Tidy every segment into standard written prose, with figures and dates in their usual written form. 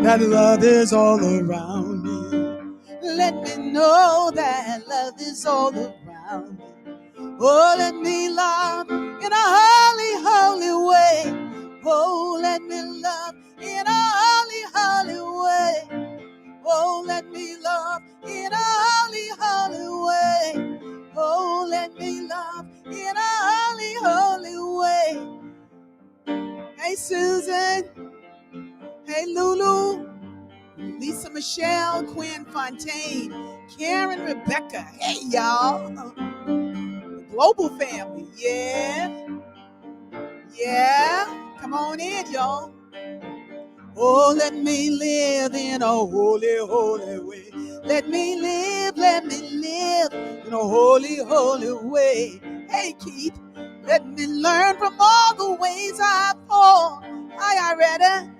that love is all around me. Let me know that love is all around me. Oh, let me love in a holy, holy way. Oh, let me love in a holy, holy way. Oh, let me love in a holy, holy way. Oh, let me love in a holy, holy way. Hey, Susan. Hey, Lulu. Lisa Michelle, Quinn Fontaine, Karen Rebecca. Hey, y'all. The global family. Yeah. Yeah. Come on in, y'all. Oh, let me live in a holy, holy way. Let me live in a holy, holy way. Hey, Keith, let me learn from all the ways I fall. I ready?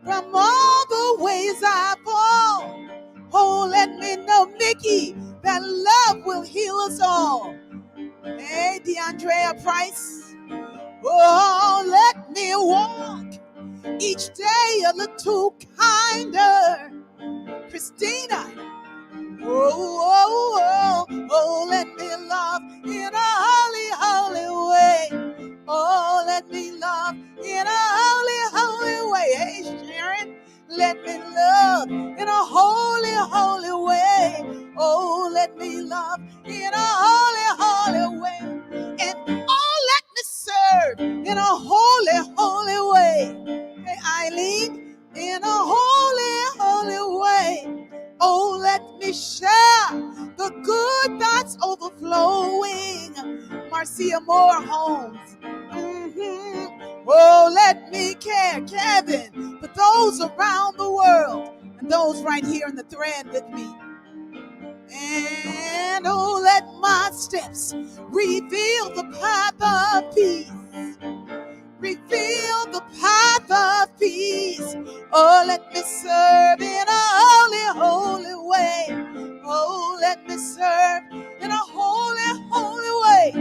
From all the ways I fall. Oh, let me know, Mickey, that love will heal us all. Hey, DeAndrea Price. Oh, let me walk each day a little kinder. Christina. Oh, let me love in a holy, holy way. Oh, let me love in a holy, holy way. Hey, Sharon, let me love in a holy, holy way. Oh, let me love in a holy, holy way. And oh, let me serve in a holy, holy way. Hey, Eileen, in a holy, holy way. Oh, let me share the good that's overflowing. Marcia Moore Holmes. Oh, let me care, Kevin, for those around the world and those right here in the thread with me. And oh, let my steps reveal the path of peace. Reveal the path of peace. Oh, let me serve in a holy, holy way. Oh, let me serve in a holy, holy way.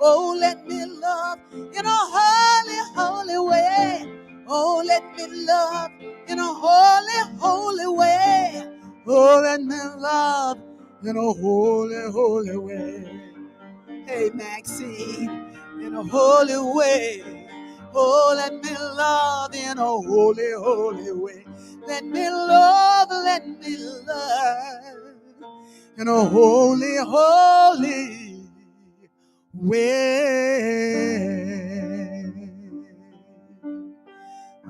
Oh, let me love in a holy, holy way. Oh, let me love in a holy, holy way. Oh, let me love in a holy, holy way. Hey, Maxine, in a holy way. Oh, let me love in a holy, holy way. Let me love in a holy, holy way.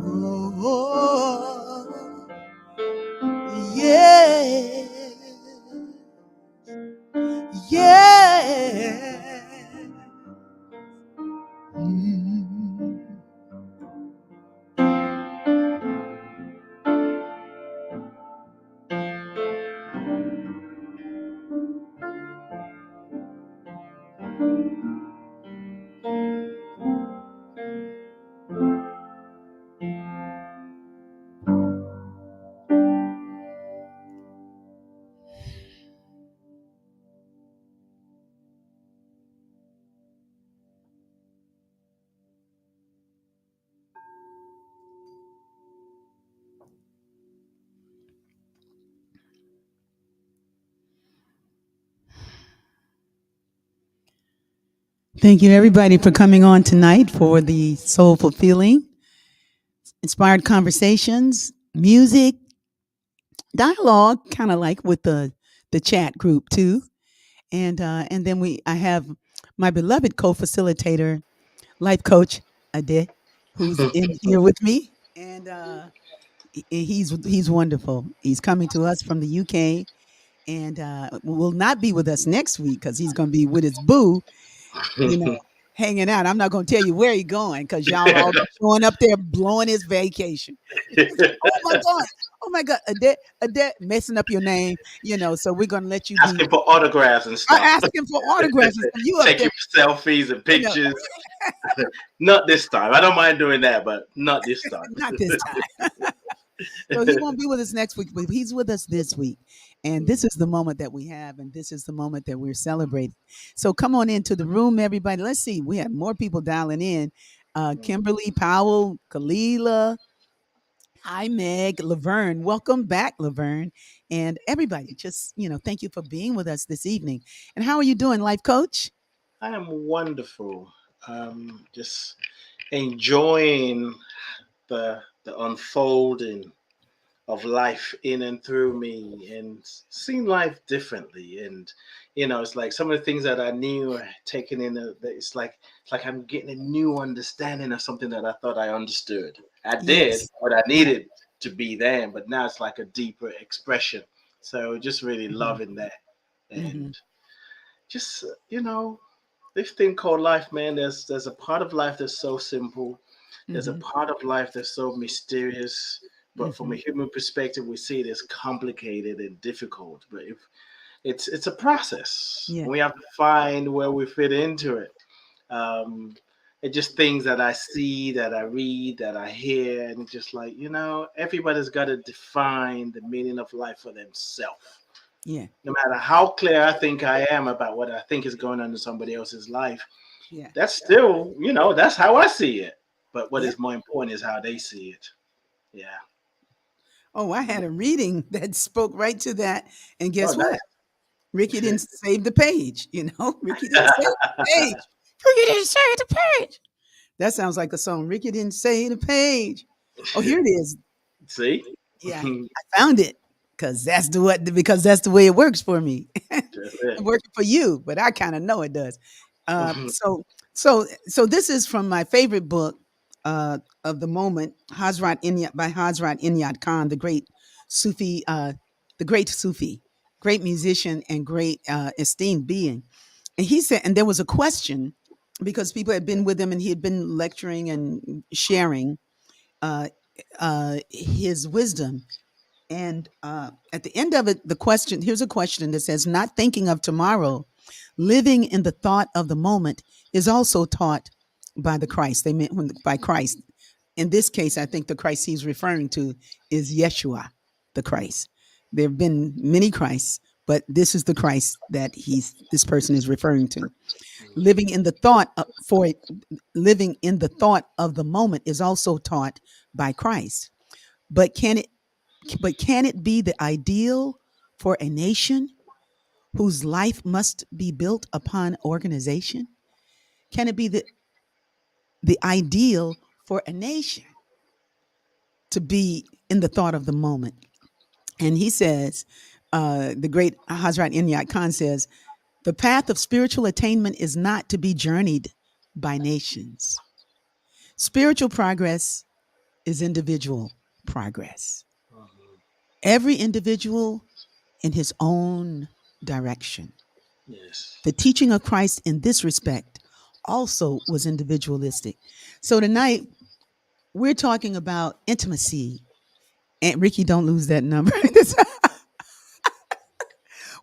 Oh, yeah. Yeah. Thank you, everybody, for coming on tonight for the Soulful Feeling, inspired conversations, music, dialogue, kind of like with the chat group too, and then I have my beloved co-facilitator, life coach Ade, who's in here with me, and he's wonderful. He's coming to us from the UK, and will not be with us next week because he's going to be with his boo, hanging out. I'm not going to tell you where he's going because y'all all showing up there blowing his vacation. Oh my God, Adet, messing up your name, so we're going to let you asking for autographs and stuff. Asking for autographs and stuff. You taking selfies and pictures. Not this time. I don't mind doing that, but not this time. Not this time. So he won't be with us next week, but he's with us this week. And this is the moment that we have, and this is the moment that we're celebrating. So come on into the room, everybody. Let's see. We have more people dialing in. Kimberly Powell, Kalila, Hi, Meg, Laverne. Welcome back, Laverne. And everybody, just, thank you for being with us this evening. And how are you doing, life coach? I am wonderful. Just enjoying the unfolding of life in and through me, and seeing life differently. And it's like some of the things that I knew taken in. It's like I'm getting a new understanding of something that I thought I understood. I did Yes. what I Yeah. needed to be then, but now it's like a deeper expression. So just really Hmm. loving that, Hmm. and just this thing called life, man. There's a part of life that's so simple. There's a Hmm. part of life that's so mysterious. But from a Hmm. human perspective, we see it as complicated and difficult. But if it's a process, Yeah. we have to find where we fit into it. Um, it's just things that I see, that I read, that I hear, and it's just like everybody's got to define the meaning of life for themselves. Yeah. No matter how clear I think I am about what I think is going on in somebody else's life, Yeah. that's still, that's how I see it. But what Yeah. is more important is how they see it. Yeah. Oh, I had a reading that spoke right to that. And Oh, guess what? nice. Ricky didn't save the page. Ricky didn't save the page. Ricky didn't save the page. That sounds like a song. Ricky didn't save the page. Oh, here it is. See? Yeah, I found it because that's the way it works for me. That's It it. works for you, but I kind of know it does. So this is from my favorite book of the moment, Hazrat Inyat by Hazrat Inyat Khan, Sufi, uh, the great Sufi, great musician and great esteemed being. And he said, and there was a question because people had been with him and he had been lecturing and sharing uh, his wisdom. And at the end of it, here's a question that says, not thinking of tomorrow, living in the thought of the moment is also taught by the Christ. They meant by Christ. In this case, I think the Christ he's referring to is Yeshua, the Christ. There have been many Christs, but this is the Christ that this person is referring to. Living in the thought living in the thought of the moment is also taught by Christ. But can it be the ideal for a nation whose life must be built upon organization? Can it be the ideal for a nation to be in the thought of the moment? And he says, the great Hazrat Inyat Khan says, the path of spiritual attainment is not to be journeyed by nations. Spiritual progress is individual progress. Every individual in his own direction. Yes. The teaching of Christ in this respect also was individualistic. So tonight we're talking about intimacy. And Ricky, don't lose that number.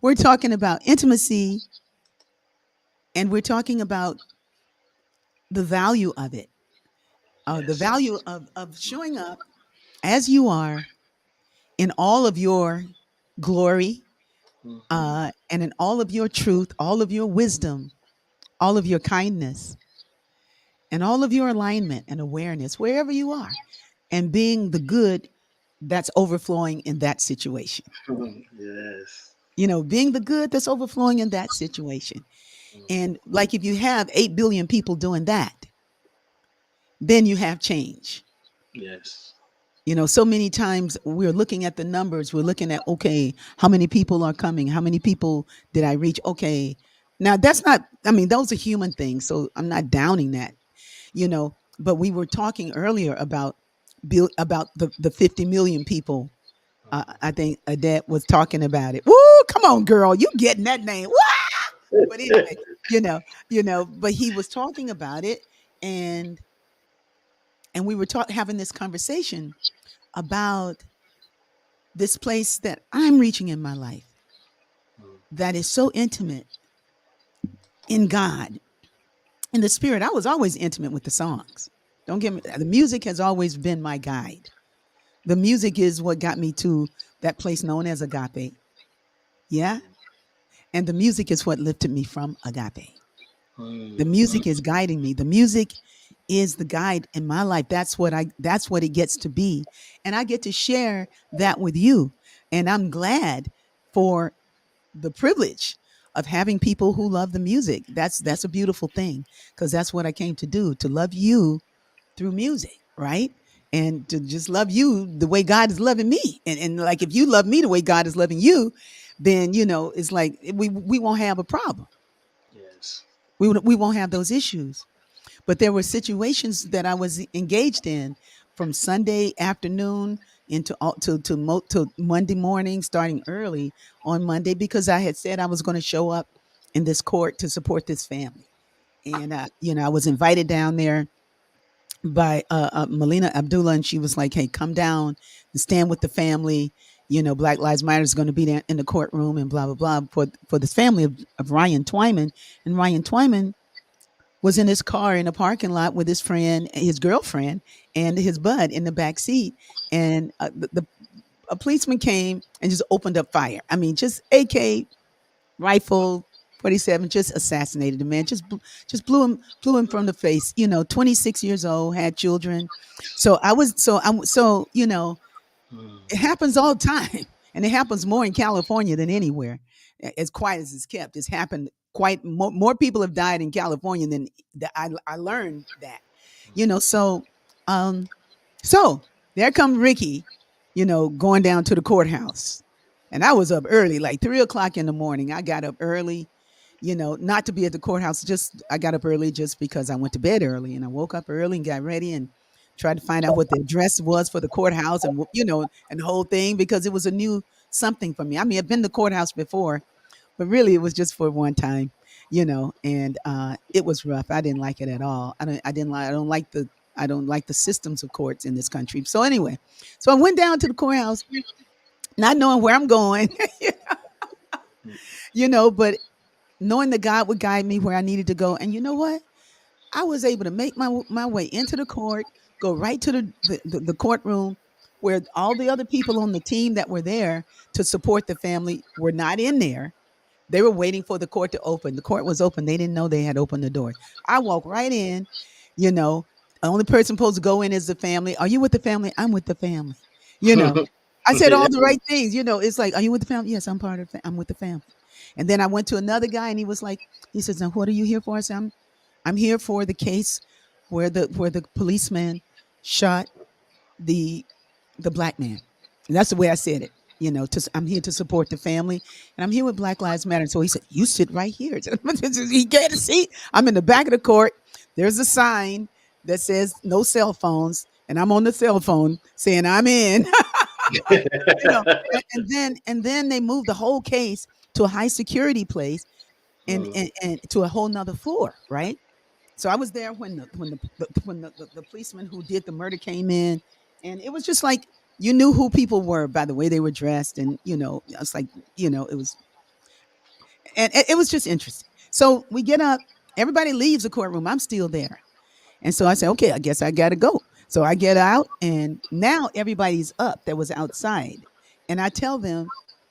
We're talking about intimacy and we're talking about the value of it, the Yes. value of showing up as you are in all of your glory Mm-hmm. and in all of your truth, all of your wisdom, all of your kindness, and all of your alignment and awareness, wherever you are, and being the good that's overflowing in that situation. Yes. Being the good that's overflowing in that situation. And like if you have 8 billion people doing that, then you have change. Yes. So many times we're looking at the numbers, we're looking at, okay, how many people are coming? How many people did I reach? Okay. Now that's not, I mean, those are human things. So I'm not downing that, but we were talking earlier about the 50 million people. I think Adette was talking about it. Woo, come on, girl, you getting that name. Wah! But anyway, you know, but he was talking about it and we were having this conversation about this place that I'm reaching in my life that is so intimate in God, in the spirit. I was always intimate with the songs. Don't get me, the music has always been my guide. The music is what got me to that place known as agape. Yeah. And the music is what lifted me from agape. The music is guiding me. The music is the guide in my life. That's what it gets to be. And I get to share that with you. And I'm glad for the privilege of having people who love the music. That's a beautiful thing, because that's what I came to do, to love you through music, right? And to just love you the way God is loving me. And like, if you love me the way God is loving you, then it's like we won't have a problem. Yes. We won't have those issues. But there were situations that I was engaged in from Sunday afternoon into to Monday morning, starting early on Monday, because I had said I was going to show up in this court to support this family. And I was invited down there by Melina Abdullah, and she was like, "Hey, come down and stand with the family. Black Lives Matter is going to be there in the courtroom, and blah blah blah for this family of Ryan Twyman." And Ryan Twyman was in his car in a parking lot with his friend, his girlfriend, and his bud in the back seat. And a policeman came and just opened up fire. I mean, just AK rifle 47, just assassinated the man. Just blew him from the face. 26 years old, had children. So it happens all the time, and it happens more in California than anywhere. As quiet as it's kept, it's happened quite more people have died in California than I learned that. So um so there come Rickie, going down to the courthouse. And I was up early, like 3 o'clock in the morning. I got up early, not to be at the courthouse. Just I got up early just because I went to bed early, and I woke up early and got ready and tried to find out what the address was for the courthouse, and and the whole thing, because it was a new something for me. I mean, I've been to the courthouse before, but really it was just for one time, and it was rough. I didn't like it at all. I don't like the systems of courts in this country. So anyway, so I went down to the courthouse, not knowing where I'm going, but knowing that God would guide me where I needed to go. And you know what? I was able to make my way into the court, go right to the courtroom, where all the other people on the team that were there to support the family were not in there. They were waiting for the court to open. The court was open. They didn't know they had opened the doors. I walked right in. You know, the only person supposed to go in is the family. Are you with the family? I'm with the family. You know, I said Yeah. all the right things. It's like, are you with the family? Yes, I'm part of. I'm with the family. And then I went to another guy, and he was like, he says, "Now, what are you here for?" I said, I'm here for the case where the policeman shot the the black man. And that's the way I said it. I'm here to support the family, and I'm here with Black Lives Matter. And so he said, "You sit right here." He get a seat. I'm in the back of the court. There's a sign that says "No cell phones," and I'm on the cell phone saying I'm in. you know, and then they moved the whole case to a high security place, and to a whole nother floor, right? So I was there when the policeman who did the murder came in, and it was just like you knew who people were by the way they were dressed, and it's like it was, and it was just interesting. So we get up, everybody leaves the courtroom. I'm still there, and so I said, okay, I guess I got to go. So I get out, and now everybody's up that was outside, and I tell them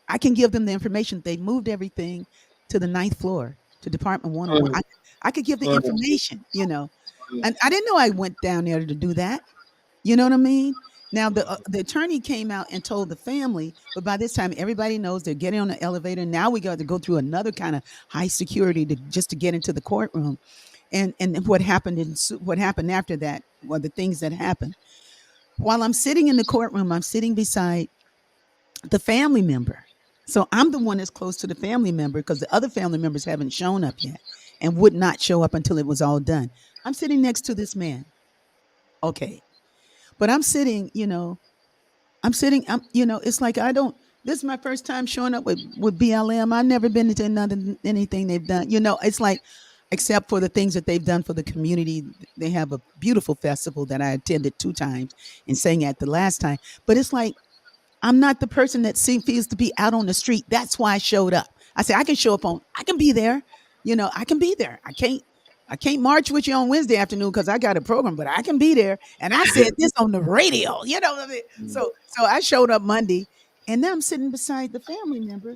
I can give them the information. They moved everything to the ninth floor to Department 101. I could give the information. And I didn't know I went down there to do that. You know what I mean? Now the attorney came out and told the family, but by this time everybody knows they're getting on the elevator. Now we got to go through another kind of high security just to get into the courtroom. And what happened after that, well, the things that happened. While I'm sitting in the courtroom, I'm sitting beside the family member. So I'm the one that's close to the family member, because the other family members haven't shown up yet and would not show up until it was all done. I'm sitting next to this man. Okay. But it's like this is my first time showing up with BLM. I've never been into anything they've done. It's like, except for the things that they've done for the community. They have a beautiful festival that I attended 2 times and sang at the last time. But it's like, I'm not the person that feels to be out on the street. That's why I showed up. I said, I can be there. I can be there. I can't march with you on Wednesday afternoon because I got a program, but I can be there. And I said this on the radio. You know what I mean? So I showed up Monday, and now I'm sitting beside the family member,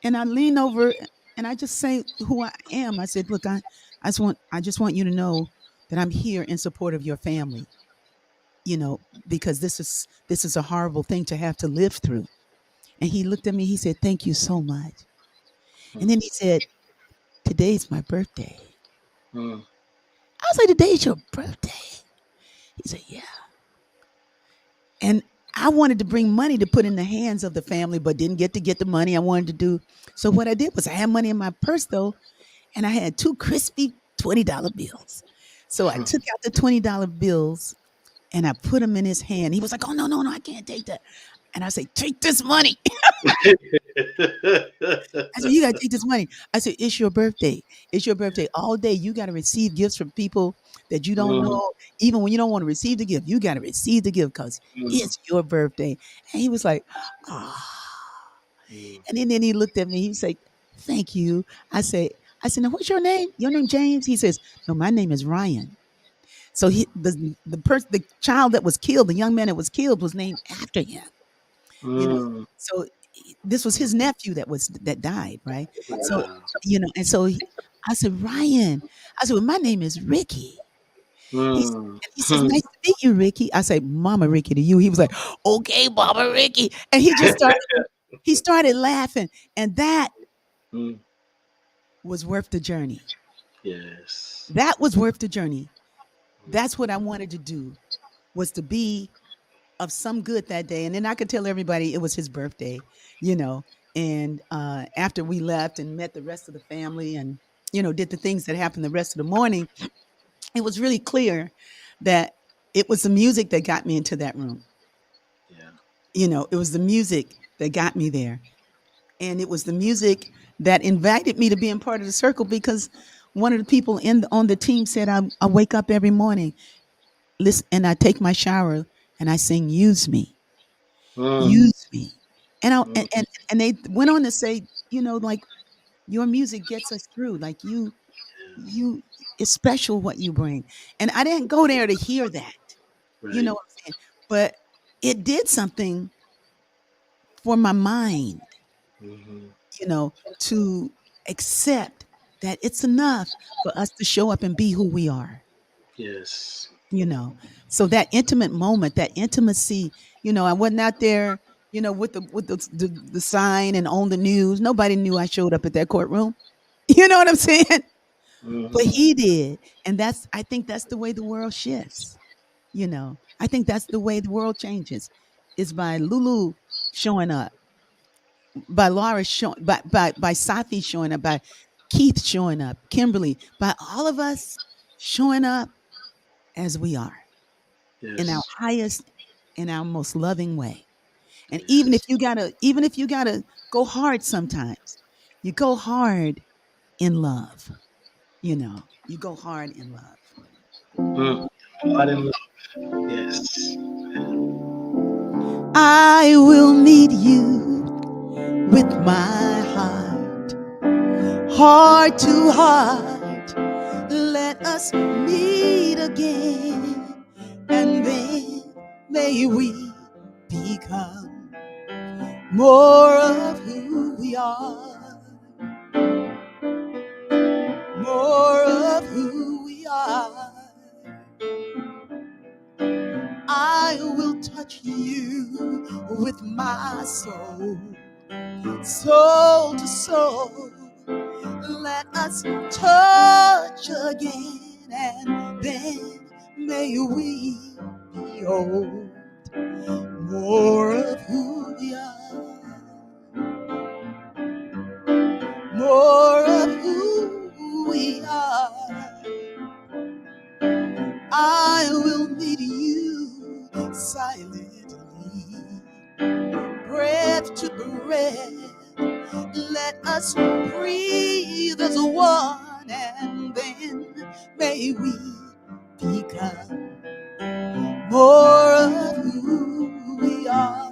and I lean over and I just say who I am. I said, look, I just want you to know that I'm here in support of your family, because this is a horrible thing to have to live through. And he looked at me, he said, thank you so much. And mm, then he said, today's my birthday. mm, I was like, today's your birthday? He said, yeah. And I wanted to bring money to put in the hands of the family, but didn't get the money I wanted to do. So what I did was I had money in my purse though, and I had two crispy $20 bills. So I took out the $20 bills and I put them in his hand. He was like, oh, no, no, no, I can't take that. And I say, take this money. I said, you got to take this money. I said, it's your birthday. It's your birthday. All day, you got to receive gifts from people that you don't mm, know. Even when you don't want to receive the gift, you got to receive the gift because mm, it's your birthday. And he was like, ah. mm, And then he looked at me. He said, thank you. I said, now what's your name? Your name James? He says, no, my name is Ryan. So the child that was killed, the young man that was killed, was named after him. You know, mm. so this was his nephew that died, right? So Wow. and so I said, Ryan. I said, well, my name is Ricky. Mm. He says, nice to meet you, Ricky. I say, Mama Ricky to you. He was like, okay, Mama Ricky, and he started laughing, and that Mm. was worth the journey. Yes. That was worth the journey. That's what I wanted to do, was to be of some good that day. And then I could tell everybody it was his birthday, you know. And after we left and met the rest of the family and, did the things that happened the rest of the morning, it was really clear that it was the music that got me into that room. Yeah. It was the music that got me there. And it was the music that invited me to be in part of the circle because one of the people on the team said, I wake up every morning, listen, and I take my shower and I sing, use me. Mm. Use me. And I Mm. and they went on to say, like, your music gets us through. Like, Yes. you it's special what you bring. And I didn't go there to hear that. You know Right. what I'm saying? But it did something for my mind, Hmm. to accept that it's enough for us to show up and be who we are. Yes. you know so that intimate moment, that intimacy, I wasn't out there, with the sign and on the news. Nobody knew I showed up at that courtroom. You know what I'm saying? But Hmm. he did. And I think that's the way the world shifts. I think that's the way the world changes, is by Lulu showing up, by Laura showing, by Safi showing up, by Keith showing up, Kimberly, by all of us showing up as we are, in our Yes. highest, in our most loving way. And Yes. even if you gotta go hard sometimes, you go hard in love. You go hard in love. Mm. Pardon. Yes. I will meet you with my heart, heart to heart. Let us meet again, and then may we become more of who we are, more of who we are. I will touch you with my soul, soul to soul. Let us touch again, and then may we behold more of who we are, more of who we are. I will meet you silently, breath to breath. Let us breathe as one, and then may we become more of who we are,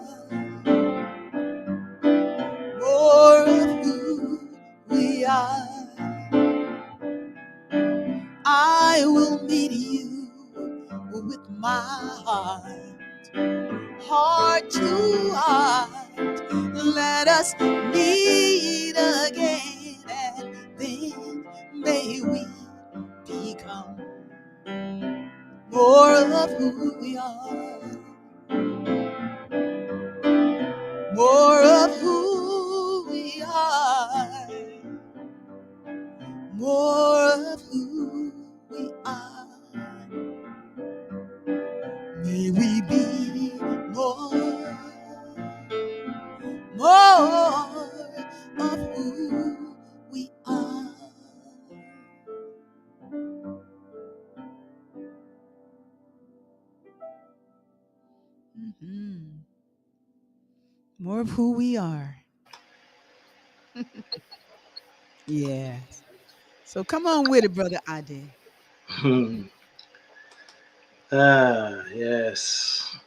more of who we are. I will meet you with my heart, heart to heart. Let us meet again, and then may we become more of who we are, more of who we are, more of who we are. May we be more, more of who we are. Mm-hmm. More of who we are. Yes. So come on with it, brother Ade. Yes.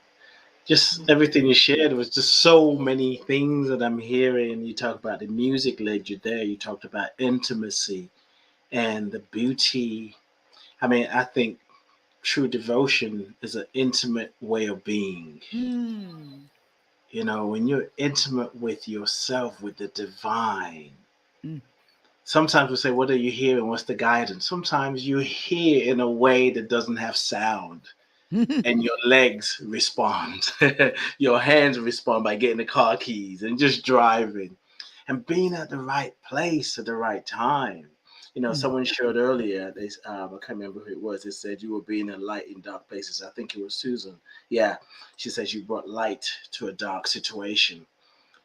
Just everything you shared was just so many things that I'm hearing. You talk about the music led you there. You talked about intimacy and the beauty. I mean, I think true devotion is an intimate way of being. Mm. You know, when you're intimate with yourself, with the divine, Mm. sometimes we say, what are you hearing? What's the guidance? Sometimes you hear in a way that doesn't have sound, and your legs respond. Your hands respond by getting the car keys and just driving and being at the right place at the right time. You know, Mm. someone shared earlier, I can't remember who it was, it said you were being a light in dark places. I think it was Susan. Yeah, she says you brought light to a dark situation.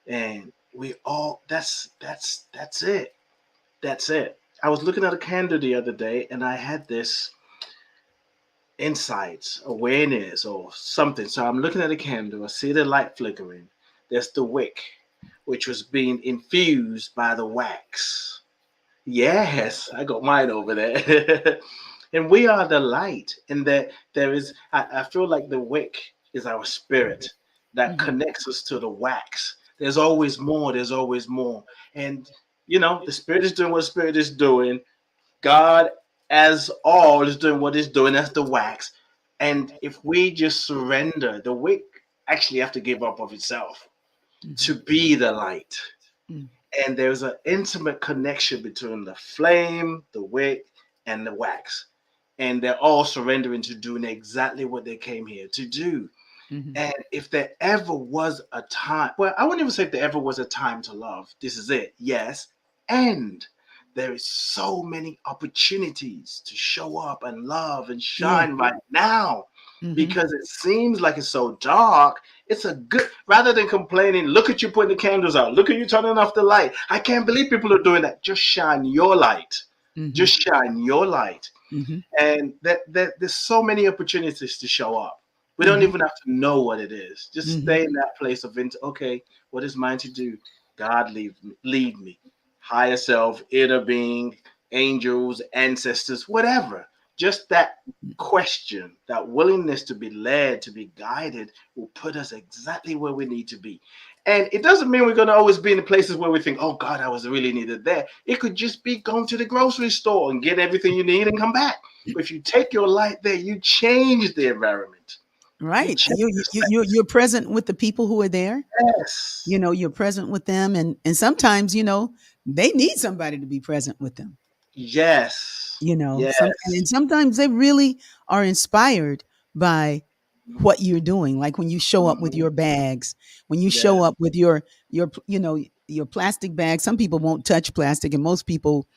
And we all, that's it. That's it. I was looking at a candle the other day and I had this insights, awareness, or something. So I'm looking at a candle, I see the light flickering. There's the wick, which was being infused by the wax. Yes, I got mine over there. And we are the light. And there is, I feel like the wick is our spirit that Mhm. connects us to the wax. There's always more, there's always more. And, you know, the spirit is doing what the spirit is doing. God, as all, is doing what it's doing. That's the wax. And if we just surrender, the wick actually have to give up of itself Mhm. to be the light. Mm. And there's an intimate connection between the flame, the wick, and the wax. And they're all surrendering to doing exactly what they came here to do. Mhm. And if there ever was a time, well, I wouldn't even say if there ever was a time to love, this is it. Yes. And there is so many opportunities to show up and love and Yeah. shine right now Mhm. because it seems like it's so dark. It's a good, rather than complaining, look at you putting the candles out, look at you turning off the light. I can't believe people are doing that. Just shine your light. Mhm. Just shine your light. Mhm. And there's so many opportunities to show up. We don't Mhm. even have to know what it is. Just Mhm. stay in that place of okay, what is mine to do? God lead me. Higher self, inner being, angels, ancestors, whatever. Just that question, that willingness to be led, to be guided, will put us exactly where we need to be. And it doesn't mean we're going to always be in the places where we think, oh God, I was really needed there. It could just be going to the grocery store and get everything you need and come back. But if you take your light there, you change the environment. You Right. change the You're present with the people who are there. space. You're present with them, and sometimes they need somebody to be present with them. Yes. And Yes. sometimes they really are inspired by what you're doing, like when you show up with Mhm. your bags, when you show Yes. up with your plastic bag. Some people won't touch plastic, and most people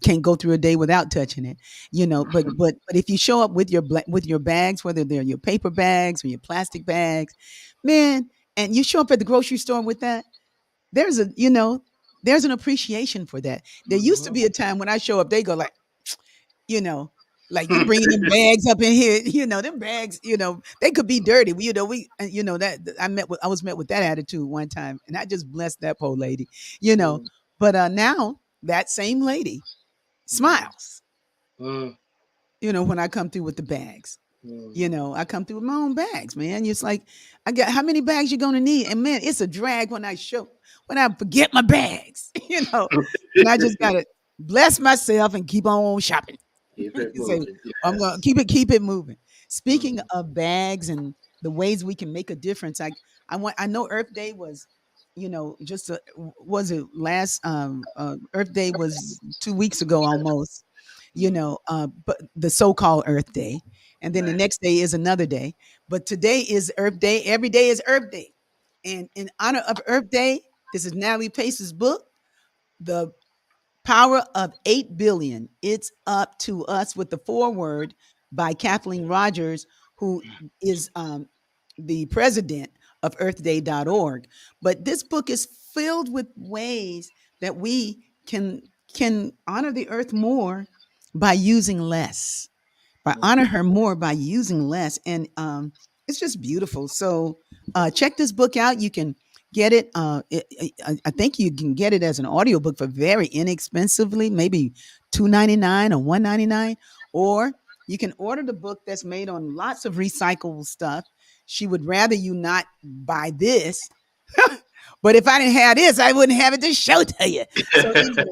can't go through a day without touching it. But if you show up with with your bags, whether they're your paper bags or your plastic bags, man, and you show up at the grocery store with that, there's a you know there's an appreciation for that. There used to Mhm. be a time when I show up, they go like, you know, like you bringing them bags up in here, them bags, they could be dirty. That I was met with that attitude one time, and I just blessed that poor lady, you know. Mm, But now that same lady mm, smiles, mm, when I come through with the bags. mm, I come through with my own bags, man. It's like I got how many bags you gonna need, and man, it's a drag when I forget my bags, and I just gotta bless myself and keep on shopping. Keep it Say, moving. I'm gonna Yes. keep it moving. Speaking Mm, of bags and the ways we can make a difference, I know Earth Day was, was it last Earth Day was 2 weeks ago almost, but the so-called Earth Day, and then the Right. next day is another day. But today is Earth Day. Every day is Earth Day, and in honor of Earth Day, this is Natalie Pace's book, The Power of 8 Billion. It's up to us, with the foreword by Kathleen Rogers, who is the president of earthday.org. But this book is filled with ways that we can honor the earth more by using less, by honor her more by using less. And it's just beautiful. So check this book out. You can get it. I think you can get it as an audiobook for very inexpensively, maybe $2.99 or $1.99, or you can order the book that's made on lots of recyclable stuff. She would rather you not buy this. But if I didn't have this, I wouldn't have it to show to you. So anyway,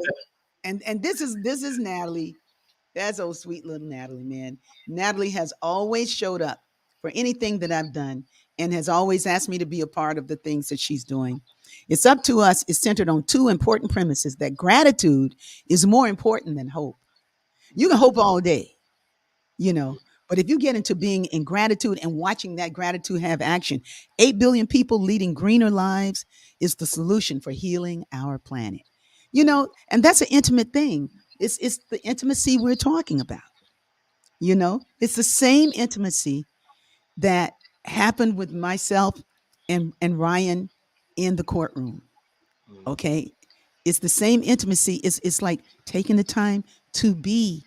and this is Natalie. That's old sweet little Natalie, man. Natalie has always showed up for anything that I've done and has always asked me to be a part of the things that she's doing. It's up to us. It's centered on two important premises: that gratitude is more important than hope. You can hope all day, you know, but if you get into being in gratitude and watching that gratitude have action, 8 billion people leading greener lives is the solution for healing our planet. And that's an intimate thing. It's the intimacy we're talking about. It's the same intimacy that happened with myself and Ryan in the courtroom. Okay. It's the same intimacy. It's like taking the time to be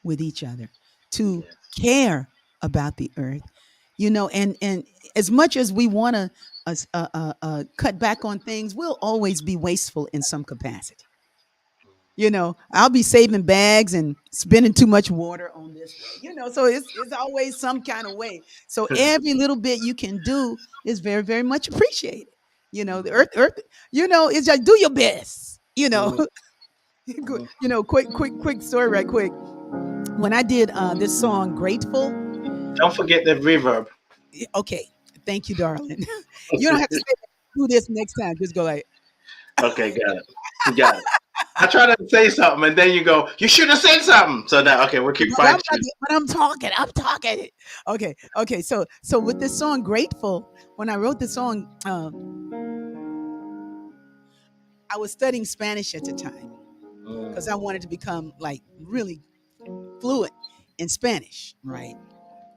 with each other, to Yes. care about the earth, and as much as we want to cut back on things, we'll always be wasteful in some capacity. I'll be saving bags and spending too much water on this way, so it's always some kind of way. So every little bit you can do is very, very much appreciated. The earth, it's like, do your best, Mm, mm. quick story right quick. When I did this song Grateful. Don't forget the reverb. Okay, thank you, darling. You don't have to say, do this next time, just go like, Okay, got it. Got it. I try to say something, and then you go, "You should have said something." So now, okay, we'll keep but fine tuning. I'm talking. Okay. So with this song Grateful, when I wrote the song, I was studying Spanish at the time because I wanted to become like really fluent in Spanish, right?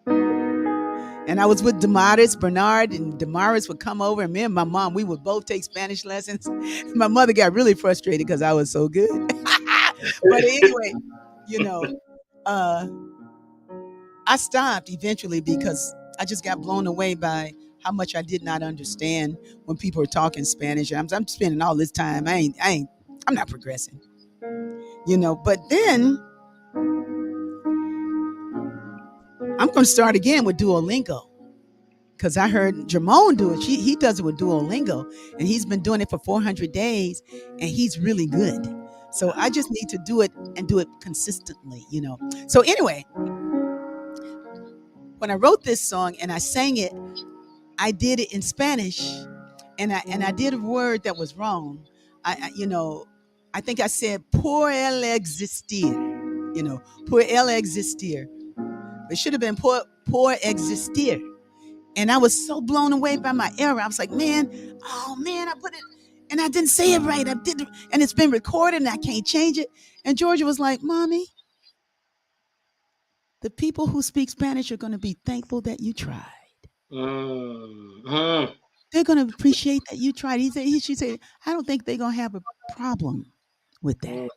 And I was with Damaris Bernard, and Damaris would come over, and me and my mom, we would both take Spanish lessons. My mother got really frustrated because I was so good. But anyway, you know, uh, I stopped eventually because I just got blown away by how much I did not understand when people were talking Spanish. I'm spending all this time. I'm not progressing, But then I'm going to start again with Duolingo because I heard Jamon do it. He does it with Duolingo, and he's been doing it for 400 days, and he's really good. So I just need to do it and do it consistently. So anyway, when I wrote this song and I sang it, I did it in Spanish, and I did a word that was wrong. I think I said por el existir, por el existir. It should have been por existir. And I was so blown away by my error. I was like, oh man, I put it, and I didn't say it right. I did, and it's been recorded, and I can't change it. And Georgia was like, Mommy, the people who speak Spanish are going to be thankful that you tried. Mm, mm, They're going to appreciate that you tried. She said, I don't think they're going to have a problem with mm. that.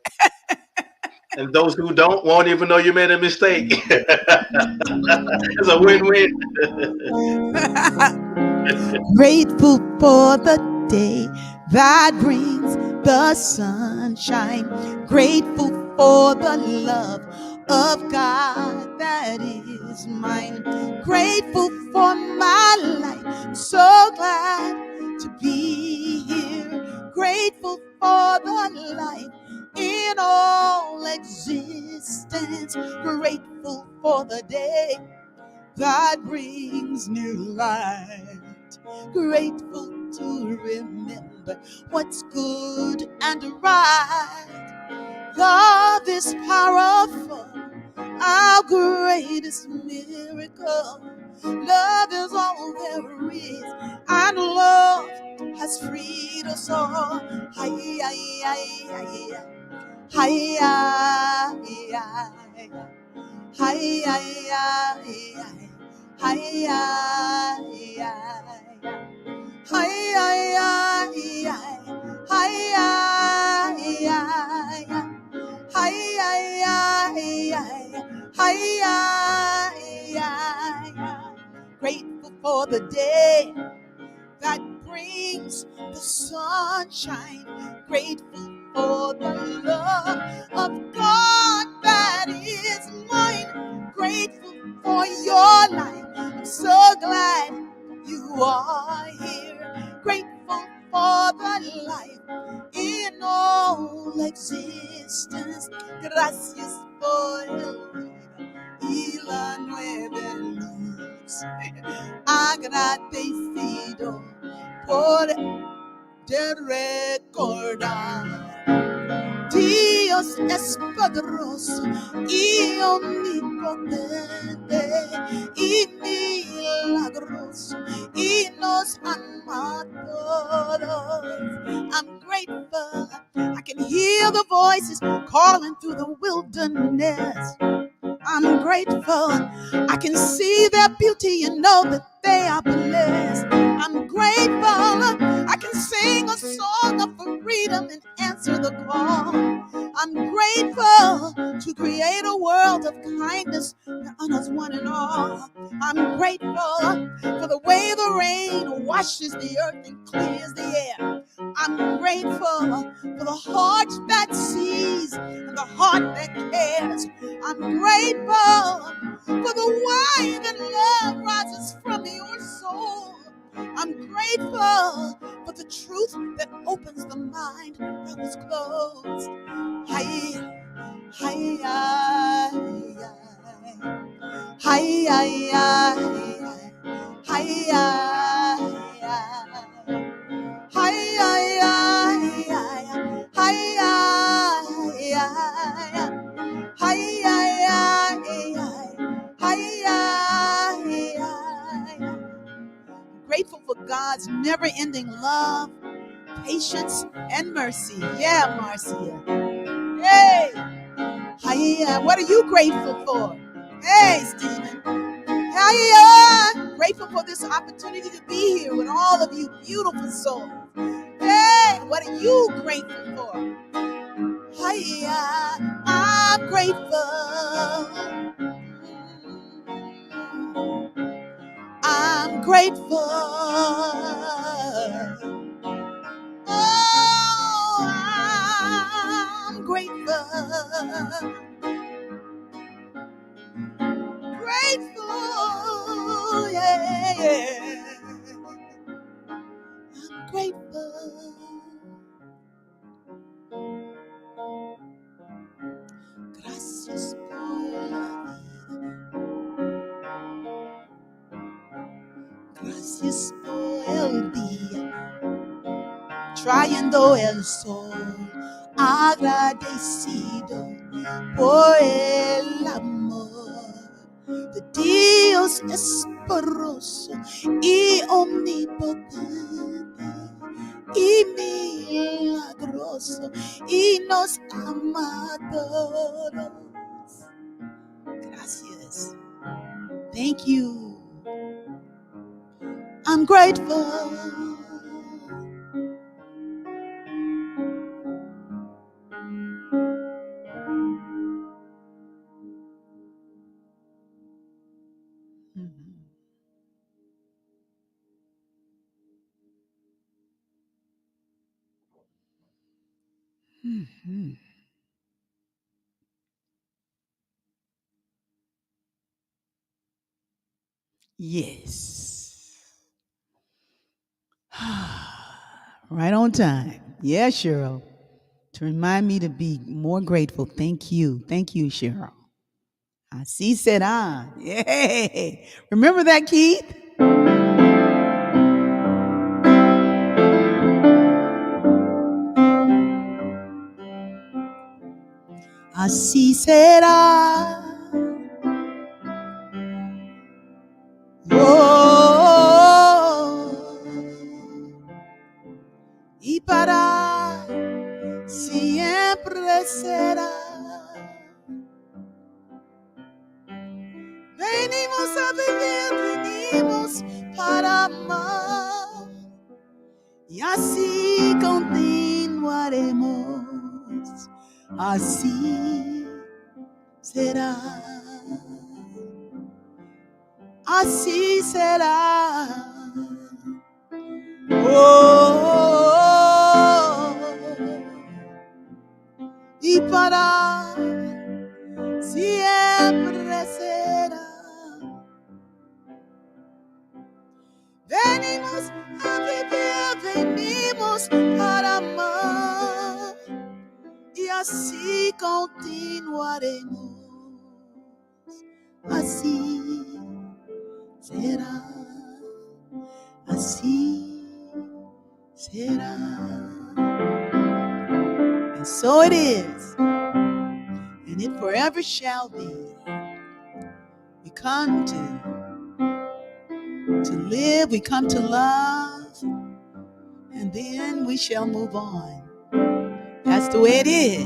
And those who don't won't even know you made a mistake. It's a win-win. Grateful for the day that brings the sunshine. Grateful for the love of God that is mine. Grateful for my life. So glad to be here. Grateful for the life in all existence. Grateful for the day that brings new light. Grateful to remember what's good and right. Love is powerful. our greatest miracle. Love is all there is, and love has freed us all. Hi, hi, hi, hi, hi, hi, hi, hi, hi, grateful for the day that brings the sunshine. Grateful for the love of God that is mine. Grateful for your life. I'm so glad you are here. Grateful for the life in all existence. Gracias por el vida y la nueva luz. Agradecido por de recordar. Dios es poderoso y omnipotente y milagroso y nos ama a todos. I'm grateful. I can hear the voices calling through the wilderness. I'm grateful. I can see their beauty and know that they are blessed. I'm grateful. I can sing a song of freedom and answer the call. I'm grateful to create a world of kindness that honors one and all. I'm grateful for the way the rain washes the earth and clears the air. I'm grateful for the heart that sees and the heart that cares. I'm grateful for the way that love rises from your soul. I'm grateful for the truth that opens the mind that was closed. Hi, hi, hi, hi, hi, hi, hi, grateful for God's never-ending love, patience, and mercy. Yeah, Marcia. Hey, hiya. What are you grateful for? Hey, Stephen. Hiya. Grateful for this opportunity to be here with all of you beautiful souls. Hey, what are you grateful for? Hiya. I'm grateful. I'm grateful. Oh, I'm grateful. Grateful, yeah, yeah. I'm grateful. Gracias por la vida. Gracias por el día. Trayendo el sol. Agradecido por el amor de Dios es poderoso y omnipotente y milagroso y nos ama a todos. Gracias. Thank you. I'm grateful. Mm-hmm. Yes. Right on time. Yeah, Cheryl. To remind me to be more grateful. Thank you. Thank you, Cheryl. Así será. Yay. Remember that, Keith? Así será. será, siempre será. Venimos a vivir, venimos para amar y así continuaremos. Así será, así será. Oh, y para siempre será. Venimos a vivir, venimos para amar y así continuaremos. Así será, así será. And so it is, and it forever shall be. We come to live, we come to love, and then we shall move on. That's the way it is.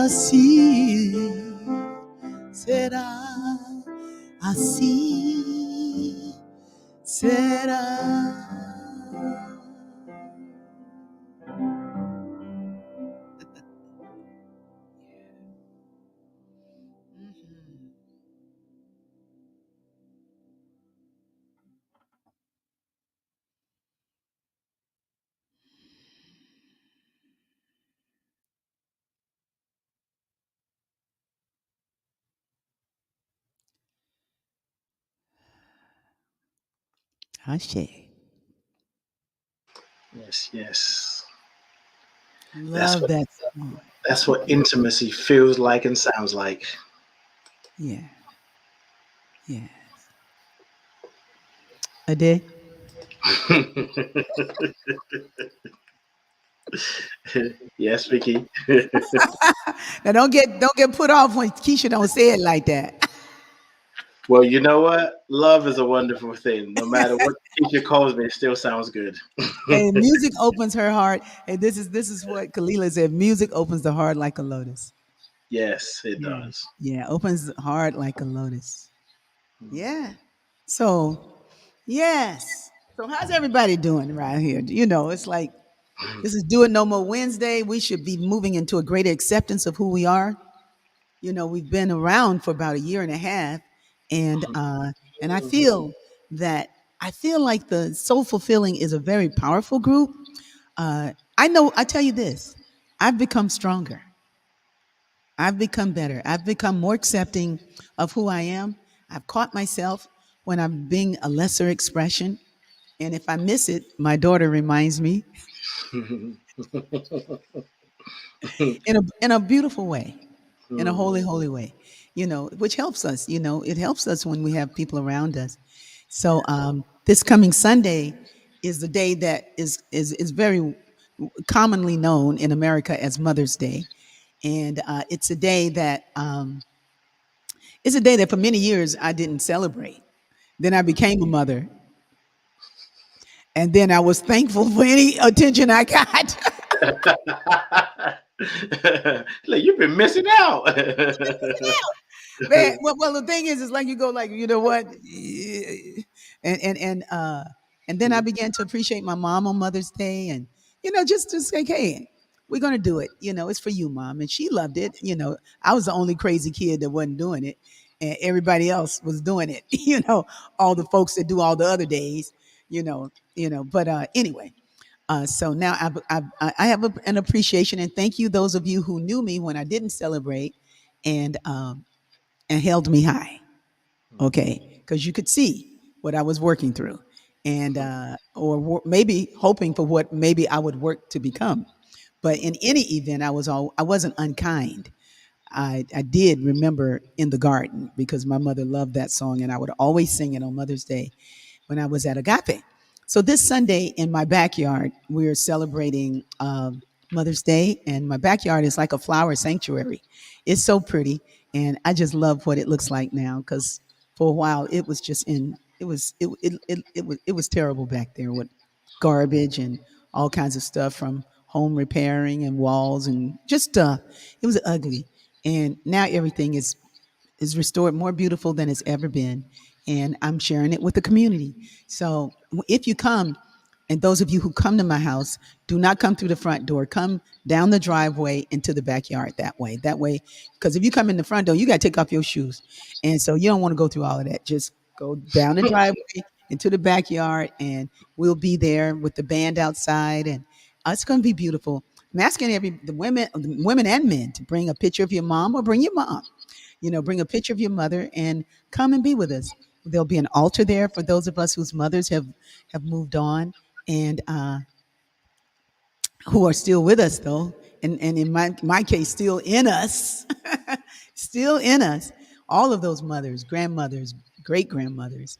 Así será, así será. Ashe. Yes, yes. That's Love what that song. that's what intimacy feels like and sounds like. Yeah. Yes. Ade? Yes, Vicky. Now don't get put off when Keisha don't say it like that. Well, you know what? Love is a wonderful thing. No matter what teacher calls me, it still sounds good. Hey, music opens her heart. And this is what Kalila said. Music opens the heart like a lotus. Yes, it Yeah. does. Yeah. Opens the heart like a lotus. Yeah. So, yes. So how's everybody doing around here? It's like this is Do It No More Wednesday. We should be moving into a greater acceptance of who we are. We've been around for about a year and a half, and I feel like the Soul Fulfilling is a very powerful group. I tell you this, I've become stronger. I've become better. I've become more accepting of who I am. I've caught myself when I'm being a lesser expression. And if I miss it, my daughter reminds me in a beautiful way, in a holy, holy way, which helps us. It helps us when we have people around us. So this coming Sunday is the day that is very commonly known in America as Mother's Day, and it's a day that for many years I didn't celebrate. Then I became a mother, and then I was thankful for any attention I got. Like you've been missing out. Man, well, the thing is like you go like, you know what, and then I began to appreciate my mom on Mother's Day, and just to say, hey, we're gonna do it. It's for you, mom, and she loved it. I was the only crazy kid that wasn't doing it, and everybody else was doing it. All the folks that do all the other days. But anyway. So now I have an appreciation, and thank you those of you who knew me when I didn't celebrate, and held me high. Okay, because you could see what I was working through, and or maybe hoping for what maybe I would work to become. But in any event, I wasn't unkind. I did remember In the Garden because my mother loved that song, and I would always sing it on Mother's Day when I was at Agape. So this Sunday in my backyard, we're celebrating Mother's Day, and my backyard is like a flower sanctuary. It's so pretty, and I just love what it looks like now because for a while it was just in It was terrible back there with garbage and all kinds of stuff from home repairing and walls and just stuff. It was ugly, and now everything is restored, more beautiful than it's ever been, and I'm sharing it with the community. So if you come, and those of you who come to my house, do not come through the front door. Come down the driveway into the backyard that way. That way, because if you come in the front door, you got to take off your shoes. And so you don't want to go through all of that. Just go down the driveway into the backyard, and we'll be there with the band outside. And it's going to be beautiful. I'm asking the women and men to bring a picture of your mom or bring your mom. Bring a picture of your mother and come and be with us. There'll be an altar there for those of us whose mothers have moved on, and who are still with us though, and in my case, still in us, still in us. All of those mothers, grandmothers, great grandmothers,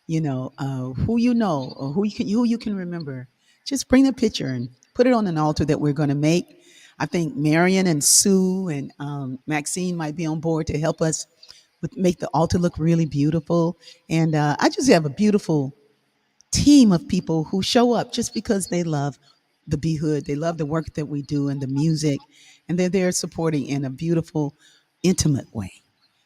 or who you can remember. Just bring a picture and put it on an altar that we're going to make. I think Marion and Sue and Maxine might be on board to help us make the altar look really beautiful. And I just have a beautiful team of people who show up just because they love the Be Hood. They love the work that we do and the music, and they're there supporting in a beautiful, intimate way.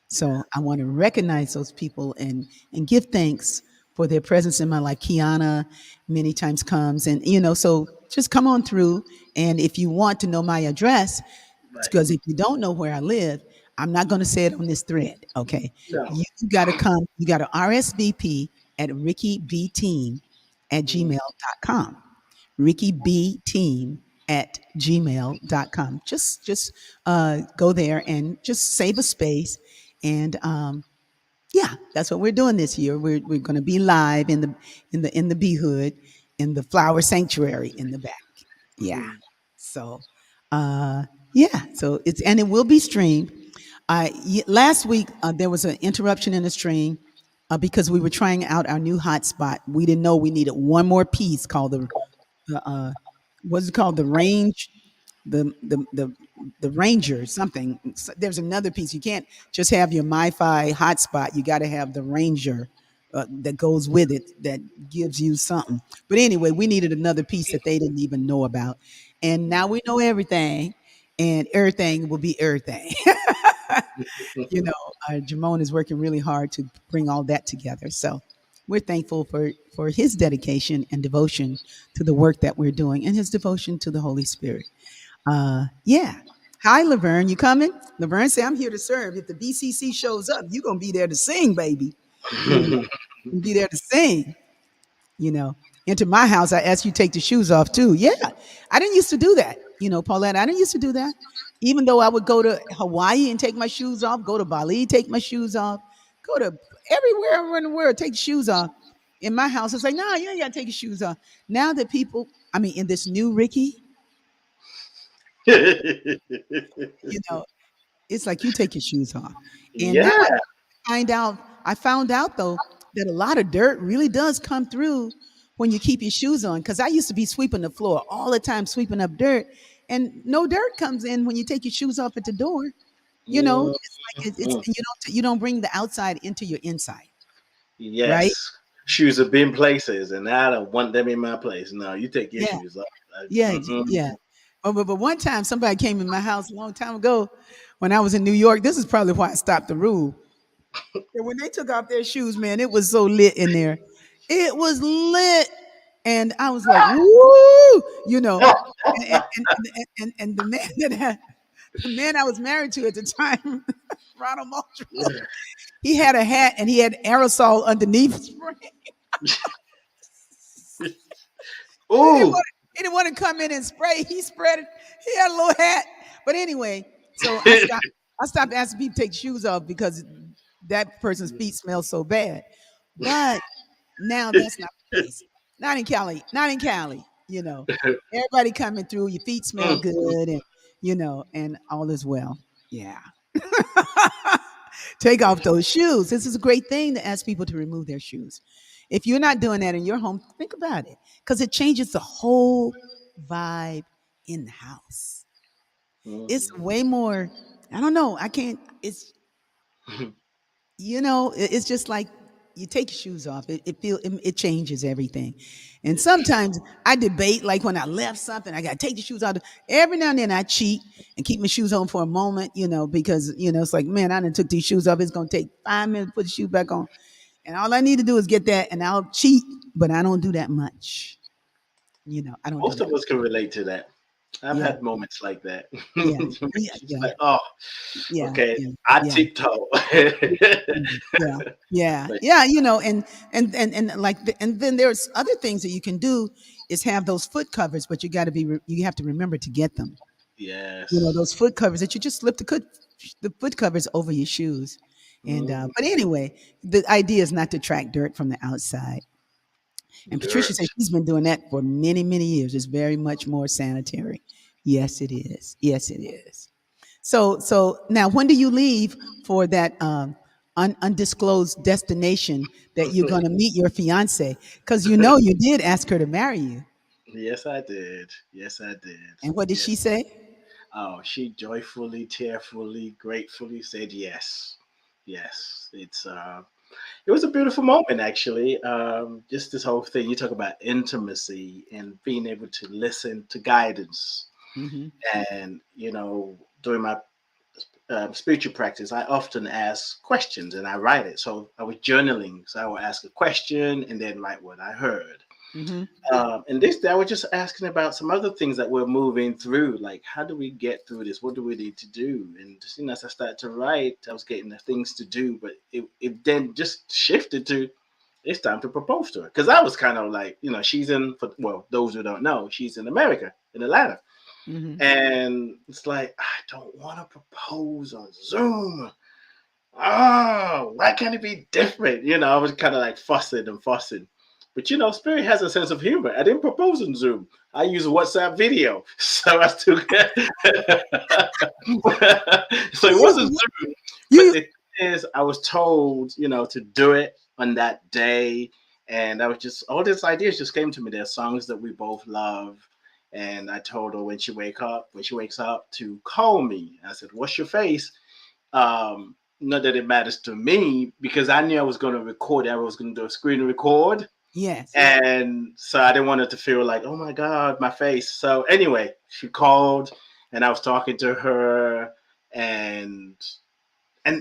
So I want to recognize those people and give thanks for their presence in my life. Kiana many times comes, and so just come on through. And if you want to know my address, Right. because if you don't know where I live, I'm not going to say it on this thread. Okay. No. You got to come. You got to RSVP at RickieBteam at Mm, gmail.com. RickieBteam at gmail.com. Just go there and just save a space. And yeah, that's what we're doing this year. We're going to be live in the Bee Hood, in the Flower Sanctuary in the back. Yeah. mm. So, yeah. So it will be streamed. Last week there was an interruption in the stream because we were trying out our new hotspot. We didn't know we needed one more piece called the what's it called, the range, the ranger something. There's another piece. You can't just have your MiFi hotspot. You got to have the ranger that goes with it, that gives you something. But anyway, we needed another piece that they didn't even know about, and now we know everything, and everything will be everything. you know, Jamon is working really hard to bring all that together. So we're thankful for his dedication and devotion to the work that we're doing, and his devotion to the Holy Spirit. Yeah. Hi, Laverne. You coming? Laverne say, I'm here to serve. If the BCC shows up, you're going to be there to sing, baby. You'll be there to sing. you know. Into my house, I ask you to take the shoes off too. Yeah, I didn't used to do that. Paulette, I didn't used to do that. Even though I would go to Hawaii and take my shoes off, go to Bali, take my shoes off, go to everywhere in the world, take shoes off. In my house, it's like, no, you ain't got to take your shoes off. Now that people, I mean, in this new Ricky, you know, it's like you take your shoes off. And now Yeah. I found out though that a lot of dirt really does come through when you keep your shoes on. Because I used to be sweeping the floor all the time, sweeping up dirt, and no dirt comes in when you take your shoes off at the door. Mm, It's like it's mm. you don't bring the outside into your inside, right? Yes. Shoes have been places, and I don't want them in my place. No, you take your Yeah, shoes off. yeah, Mm-mm. yeah. But one time somebody came in my house a long time ago when I was in New York. This is probably why I stopped the rule. And when they took off their shoes, man, it was so lit in there. It was lit. And I was like, woo, and the man the man I was married to at the time, Ronald Muldrow, he had a hat and he had aerosol underneath. He didn't Ooh. want he didn't want to come in and spray. He spread it. He had a little hat. But anyway, so I stopped asking people to take shoes off because that person's feet smell so bad. But now that's not the case. Not in Cali. Not in Cali. Everybody coming through, your feet smell Mm, mm. good, and all is well. Yeah. Take off those shoes. This is a great thing to ask people to remove their shoes. If you're not doing that in your home, think about it because it changes the whole vibe in the house. It's Mhm. way more, I don't know, I can't, it's just like you take your shoes off. It changes everything. And sometimes I debate, like when I left something, I got to take the shoes out. Every now and then I cheat and keep my shoes on for a moment, because it's like, man, I done took these shoes off. It's gonna take 5 minutes to put the shoe back on, and all I need to do is get that, and I'll cheat. But I don't do that much. I don't do Most that. of us can relate to that. I've Yeah, had moments like that. yeah, yeah, It's yeah, like, oh, yeah, okay, yeah, I yeah. tiptoe. Yeah, yeah, But yeah. And like, and then there's other things that you can do is have those foot covers, but you have to remember to get them. yes. Those foot covers that you just slip the foot covers over your shoes. And Mm, but anyway, the idea is not to track dirt from the outside. And Patricia says dirt. she's been doing that for many, many years. It's very much more sanitary. Yes, it is. Yes, it is. So now, when do you leave for that undisclosed destination that you're going to meet your fiance? Because you did ask her to marry you, Yes, I did. Yes, I did. and what did she Yes. say? Oh, she joyfully, tearfully, gratefully said yes. Yes. It was a beautiful moment, actually. Just this whole thing. You talk about intimacy and being able to listen to guidance. Hmm. And, during my spiritual practice, I often ask questions and I write it. So I was journaling. So I would ask a question and then write what I heard. Hmm. And this day, I was just asking about some other things that we're moving through. Like, how do we get through this? What do we need to do? And as I started to write, I was getting the things to do, but it then just shifted to it's time to propose to her. Because I was kind of like, she's well, those who don't know, she's in America, in Atlanta. Hmm. And it's like, I don't want to propose on Zoom. Oh, why can't it be different? I was kind of like fussing and fussing. But Spirit has a sense of humor. I didn't propose on Zoom. I use a WhatsApp video. So I still so it wasn't You, Zoom. But you, the thing is, I was told, to do it on that day. And I was just all these ideas just came to me. They're songs that we both love. And I told her when she wakes up to call me. I said, "What's your face?" Not that it matters to me because I knew I was going to record it. I was going to do a screen record. yes. And so I didn't want it to feel like, oh my God, my face. So anyway, she called and I was talking to her and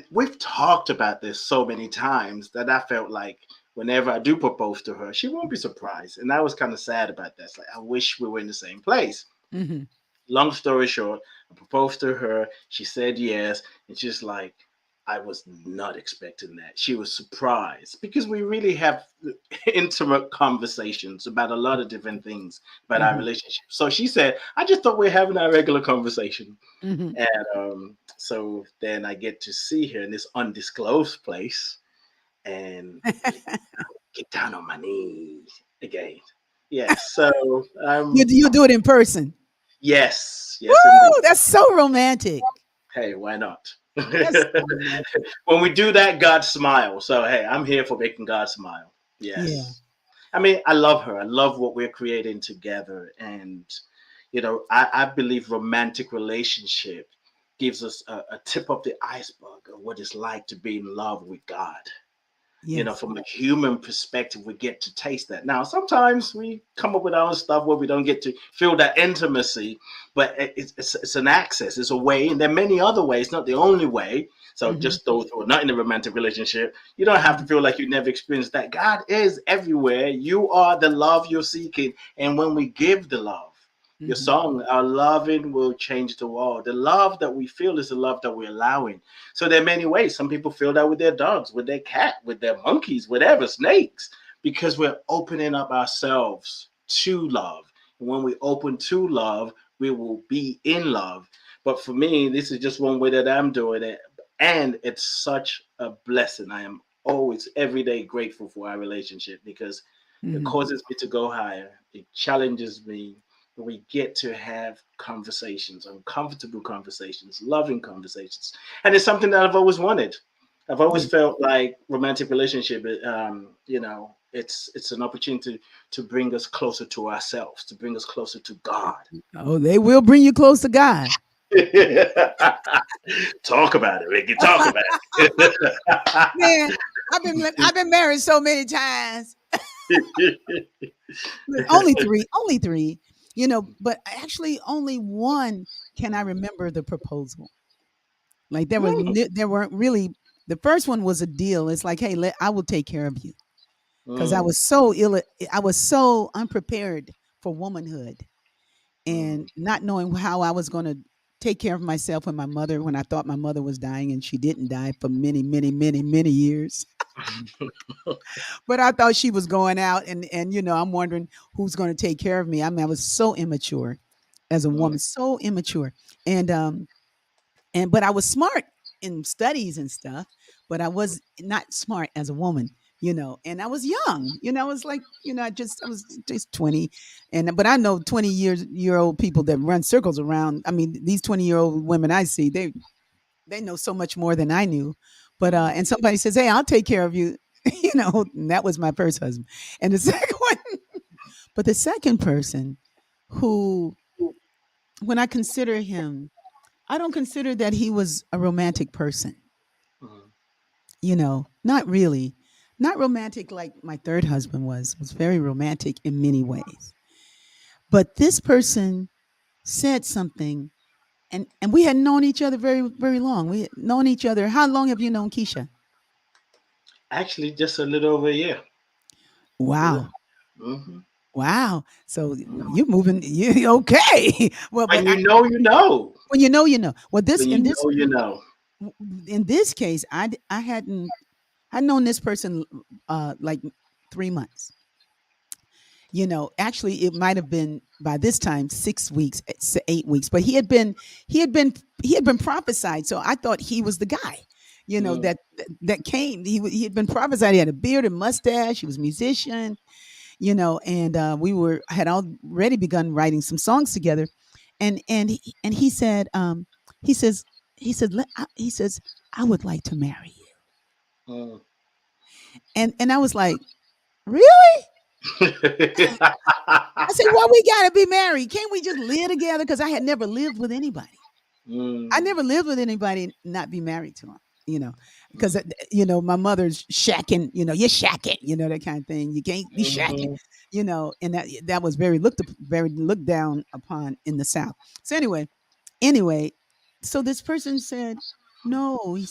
we've talked about this so many times that I felt like whenever I do propose to her, she won't be surprised. And I was kind of sad about that. It's like I wish we were in the same place. Hmm. Long story short, I proposed to her. She said yes. And she's like, I was not expecting that. She was surprised because we really have intimate conversations about a lot of different things about our Hmm. relationship. So she said, I just thought we are having our regular conversation. Hmm. And so then I get to see her in this undisclosed place and get down on my knees again. Yes. So You do it in person. yes, yes, indeed. Woo! That's so romantic. Hey, why not? That's so romantic. When we do that, God smiles. So, hey, I'm here for making God smile. Yeah. Yes. I mean, I love her. I love what we're creating together. And, I believe romantic relationship gives us a tip of the iceberg of what it's like to be in love with God. Yes. From a human perspective, we get to taste that. Now, sometimes we come up with our own stuff where we don't get to feel that intimacy, but it's an access, it's a way, and there are many other ways, not the only way. So, Hmm. just those who are not in a romantic relationship, you don't have to feel like you never experienced that. God is everywhere. You are the love you're seeking, and when we give the love, your Hmm. song, our loving will change the world. The love that we feel is the love that we're allowing. So there are many ways. Some people feel that with their dogs, with their cat, with their monkeys, whatever, snakes, because we're opening up ourselves to love. And when we open to love, we will be in love. But for me, this is just one way that I'm doing it. And it's such a blessing. I am always, every day, grateful for our relationship because it Hmm. causes me to go higher. It challenges me. We get to have conversations, uncomfortable conversations, loving conversations, and it's something that I've always wanted. I've always Yeah. felt like romantic relationship. It's an opportunity to bring us closer to ourselves, to bring us closer to God. Oh, they will bring you close to God. Talk about it, Ricky. Talk about it. Man, I've been married so many times. Only three, only three. But actually only one can I remember the proposal. Like there weren't really. The first one was a deal. It's like, hey, I will take care of you because I Mm, was so ill. I was so unprepared for womanhood mm, and not knowing how I was going to take care of myself when I thought my mother was dying and she didn't die for many, many, many, many years. But I thought she was going out and I'm wondering who's going to take care of me. I mean, I was so immature as a mm, woman, so immature. And but I was smart in studies and stuff, but I was not smart as a woman. And I was young. I was like, I was just 20. But I know 20-year-old people that run circles around. I mean, these 20-year-old women I see, they know so much more than I knew. But mm, and somebody says, "Hey, I'll take care of you." And that was my first husband. And the second one, but the second person who, when I consider him, I don't consider that he was a romantic person. mm, Not really. Not romantic like my third husband was very romantic in many ways. But this person said something, and we had known each other very, very long. We had known each other. How long have you known Keisha? actually, just a little over a year. Wow. Mm-hmm. Wow. So you're moving. You okay? Well, but When you know, you know. when you know, you know. Well, this When you know, you know. in this case, I hadn't I known this person like 3 months. Actually, it might have been by this time 6 weeks, 8 weeks. But he had been he had been prophesied, so I thought he was the guy. Mm, That came. He had been prophesied. He had a beard and mustache. He was a musician. And we were had already begun writing some songs together, and he said, he says, he says, I would like to marry you, mm. and I was like, really? I said, well, we got to be married. Can't we just live together? Because I had never lived with anybody. I Mm, never lived with anybody and not be married to him. You know, because mm, my mother's shacking. You're shacking. That kind of thing. You can't be shacking. mhm, And that was very looked down upon in the South. So anyway, so this person said, no. I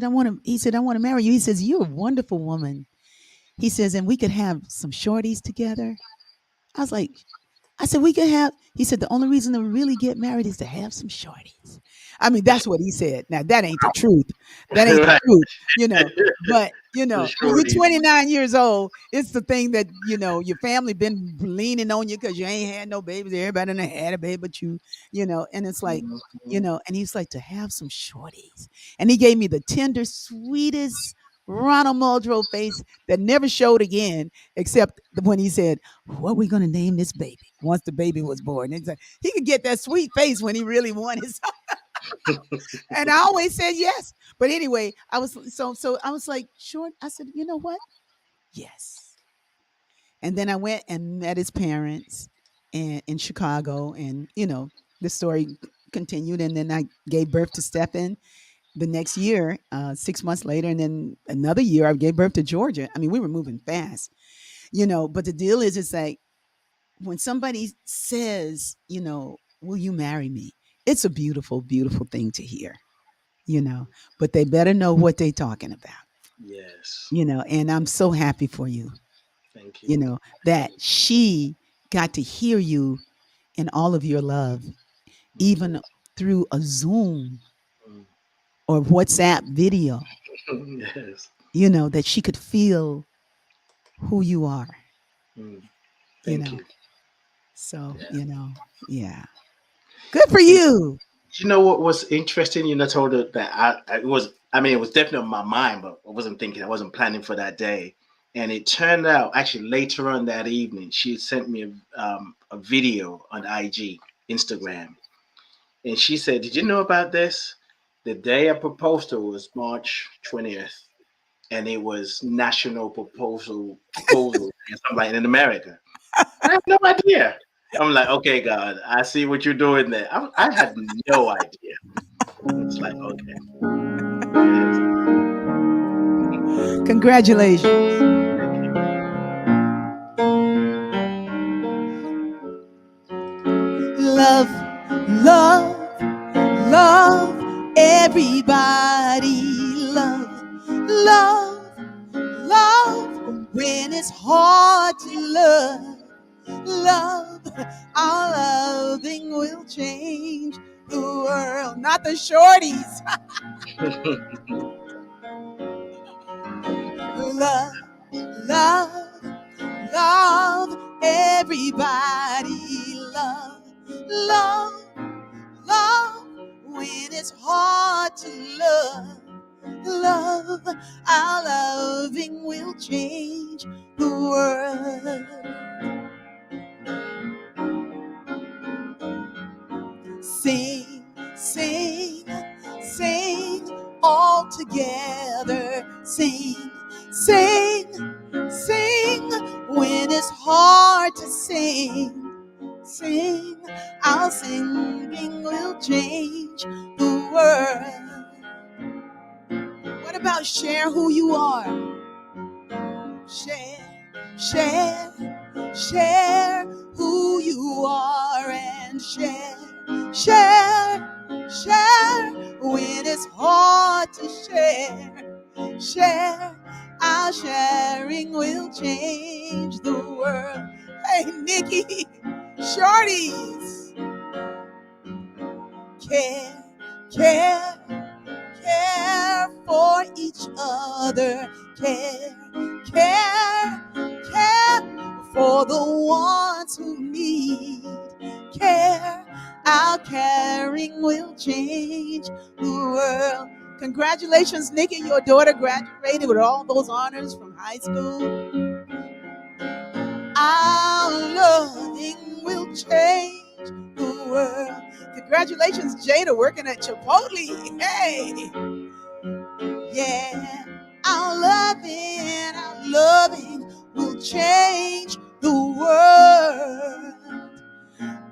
want to marry you. He says, you're a wonderful woman. He says, and we could have some shorties together. I was like, I said, we could have, he said, the only reason to really get married is to have some shorties. I mean, that's what he said. Now, that ain't the truth. That ain't the Right. truth. But, The when you're shorties. 29 years old, it's the thing that, your family been leaning on you because you ain't had no babies. Everybody done had a baby but you, and it's like, Mhm, and he's like, to have some shorties. And he gave me the tender, sweetest Ronald Muldrow face that never showed again, except when he said, what are we going to name this baby once the baby was born? It's like, he could get that sweet face when he really wanted something. And I always said yes. But anyway, I was like, sure. I said, you know what? Yes. And then I went and met his parents and in Chicago. And, the story continued. And then I gave birth to Stephen the next year, 6 months later. And then another year, I gave birth to Georgia. I mean, we were moving fast, but the deal is, it's like, when somebody says, will you marry me? It's a beautiful, beautiful thing to hear, you know, but they better know what they're talking about, yes. and I'm so happy for you, Thank you. Thank that you. she got to hear you in all of your love, Mm, even through a Zoom mm. or WhatsApp video, Yes. that she could feel who you are, Mm, you thank know. you. So, Yeah. yeah. Good for And you. you know what was interesting? You know, told her that it was. I mean, it was definitely on my mind, but I wasn't thinking. I wasn't planning for that day. And it turned out, actually, later on that evening, she sent me a video on IG, Instagram, and she said, "Did you know about this? The day I proposed to her was March 20th, and it was National Proposal Day or something like that in America. I have no idea." I'm like, okay, God, I see what you're doing there. I had no idea. It's like, okay, yes. Congratulations. Love, love, love, everybody. Love, love, love, when it's hard to love. Love, our loving will change the world. Not the shorties. Love, love, love, everybody. Love, love, love, when it's hard to love. Love, our loving will change the world. Sing, sing, sing all together. Sing, sing, sing when it's hard to sing. Sing, our singing will change the world. What about share who you are? Share, share, share who you are and share, share, share when it's hard to share. Share, our sharing will change the world. Hey, Nikki, shorties, care, care, care for each other. Care, care, care for the ones who need care. Our caring will change the world. Congratulations, Nikki. Your daughter graduated with all those honors from high school. Our loving will change the world. Congratulations, Jada, working at Chipotle. Hey, yeah. Our loving will change the world.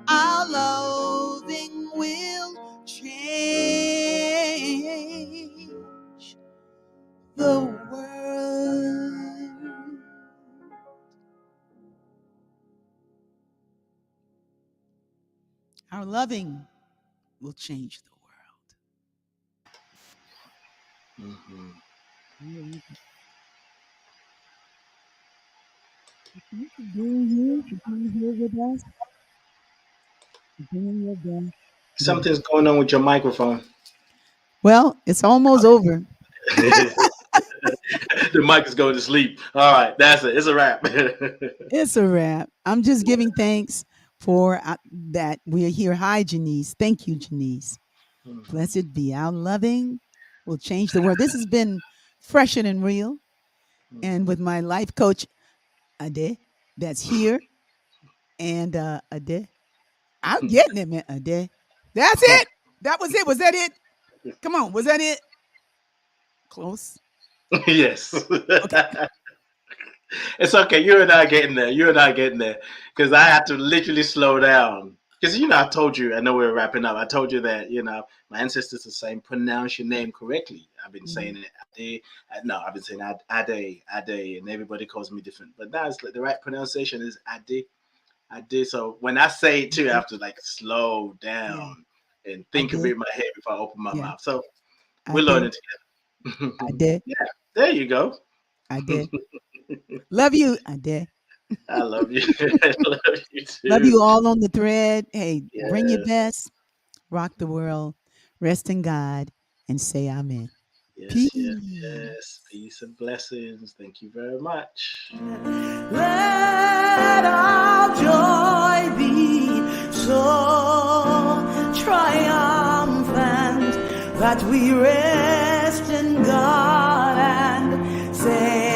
Our loving will change the world. Our loving will change the world. Mm-hmm. Being here with us, doing your best. Something's going on with your microphone. Well, it's almost over. The mic is going to sleep. All right, that's it. It's a wrap. It's a wrap. I'm just giving thanks for that we're here. Hi, Janice. Thank you, Janice. Blessed be our loving will change the world. This has been Fresh and Real. And with my life coach, Ade, that's here. And Ade, I'm getting it, man. Ade. That's it. That was it. Was that it? Come on. Was that it? Close. Yes. Okay. It's okay. You're not getting there. You're not getting there. Because I had to literally slow down. Because, I told you, I know we're wrapping up. I told you that, my ancestors are saying, pronounce your name correctly. I've been saying it, Ade. No, I've been saying Ade, Ade, and everybody calls me different. But now it's like the right pronunciation is Ade, Ade. So when I say it too, I have to slow down and think of it in my head before I open my mouth. So we're learning together. Ade. Yeah, there you go. Ade. Love you, Ade. I love you. I love you too. Love you all on the thread. Hey, bring your best. Rock the world. Rest in God and say amen. Yes, Peace. yes. Peace and blessings. Thank you very much. Let our joy be so triumphant that we rest in God and say